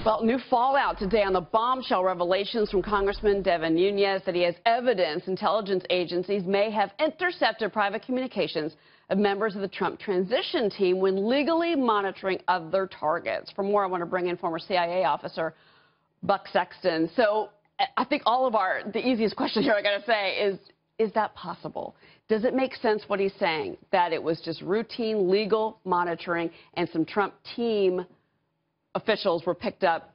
Well, new fallout today on the bombshell revelations from Congressman Devin Nunes that he has evidence intelligence agencies may have intercepted private communications of members of the Trump transition team when legally monitoring other targets. For more, I want to bring in former CIA officer Buck Sexton. So I think the easiest question here I got to say is that possible? Does it make sense what he's saying, that it was just routine legal monitoring and some Trump team officials were picked up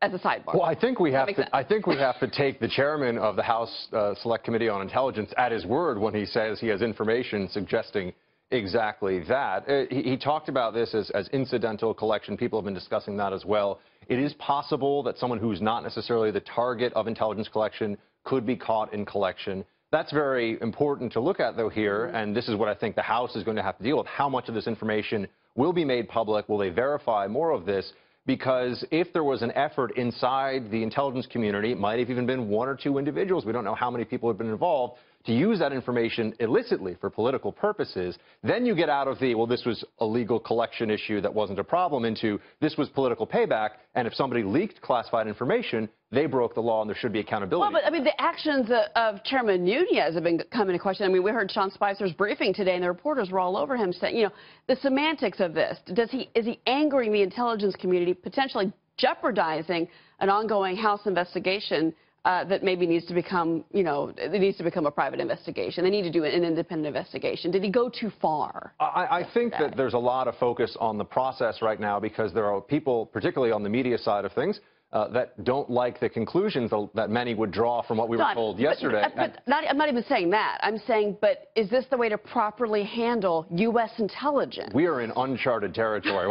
as a sidebar? Well, I think we have to take the chairman of the House Select Committee on Intelligence at his word when he says he has information suggesting exactly that. He talked about this as incidental collection. People have been discussing that as well. It is possible that someone who's not necessarily the target of intelligence collection could be caught in collection. That's very important to look at, though, here, and this is what I think the House is going to have to deal with. How much of this information will be made public? Will they verify more of this? Because if there was an effort inside the intelligence community, it might have even been one or two individuals, we don't know how many people have been involved, to use that information illicitly for political purposes, then you get out of the, well, this was a legal collection issue that wasn't a problem, into this was political payback, and if somebody leaked classified information, they broke the law and there should be accountability. Well, but I mean, the actions of Chairman Nunes have been coming into question. I mean, we heard Sean Spicer's briefing today, and the reporters were all over him saying, you know, the semantics of this. Is he angering the intelligence community, potentially jeopardizing an ongoing House investigation that maybe needs to become, you know, it needs to become a private investigation? They need to do an independent investigation. Did he go too far? I think that there's a lot of focus on the process right now because there are people, particularly on the media side of things, that don't like the conclusions that many would draw from what we were told yesterday. I'm not even saying that. I'm saying, but is this the way to properly handle U.S. intelligence? We are in uncharted territory.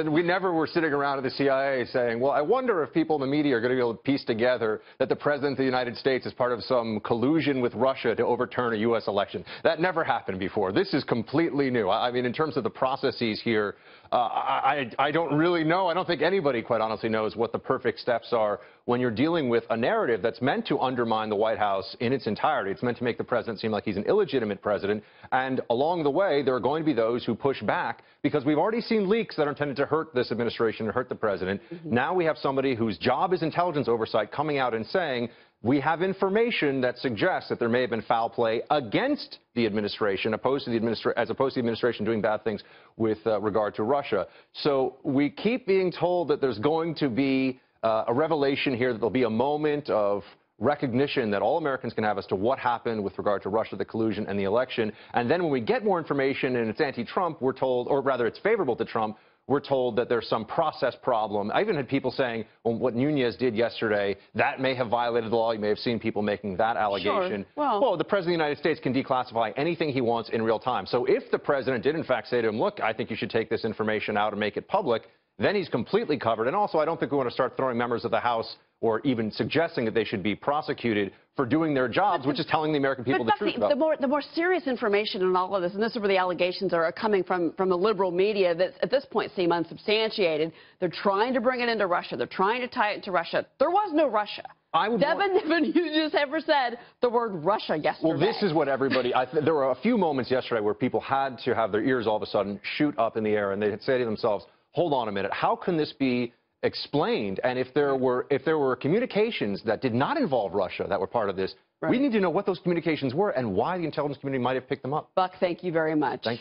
We never were sitting around at the CIA saying, well, I wonder if people in the media are going to be able to piece together that the President of the United States is part of some collusion with Russia to overturn a U.S. election. That never happened before. This is completely new. I mean, in terms of the processes here, I don't really know. I don't think anybody, quite honestly, knows what the perfect steps are when you're dealing with a narrative that's meant to undermine the White House in its entirety. It's meant to make the president seem like he's an illegitimate president. And along the way, there are going to be those who push back because we've already seen leaks that are intended to hurt this administration and hurt the president. Now we have somebody whose job is intelligence oversight coming out and saying, we have information that suggests that there may have been foul play against the administration, as opposed to the administration doing bad things with regard to Russia. So we keep being told that there's going to be a revelation here, that there'll be a moment of recognition that all Americans can have as to what happened with regard to Russia, the collusion, and the election. And then when we get more information and it's anti-Trump, we're told, or rather it's favorable to Trump, we're told that there's some process problem. I even had people saying, well, what Nunes did yesterday, that may have violated the law. You may have seen people making that allegation. Sure. Well, the President of the United States can declassify anything he wants in real time. So if the President did, in fact, say to him, look, I think you should take this information out and make it public, then he's completely covered. And also, I don't think we want to start throwing members of the House or even suggesting that they should be prosecuted for doing their jobs, which is telling the American people the truth about the more serious information in all of this, and this is where the allegations are coming from the liberal media that at this point seem unsubstantiated. They're trying to bring it into Russia. They're trying to tie it to Russia. There was no Russia. Devin Nunes ever said the word Russia yesterday. Well, this is what everybody, there were a few moments yesterday where people had to have their ears all of a sudden shoot up in the air, and they'd say to themselves, hold on a minute, how can this be explained? And if there were communications that did not involve Russia that were part of this, we need to know what those communications were and why the intelligence community might have picked them up. Buck, thank you very much. Thank you.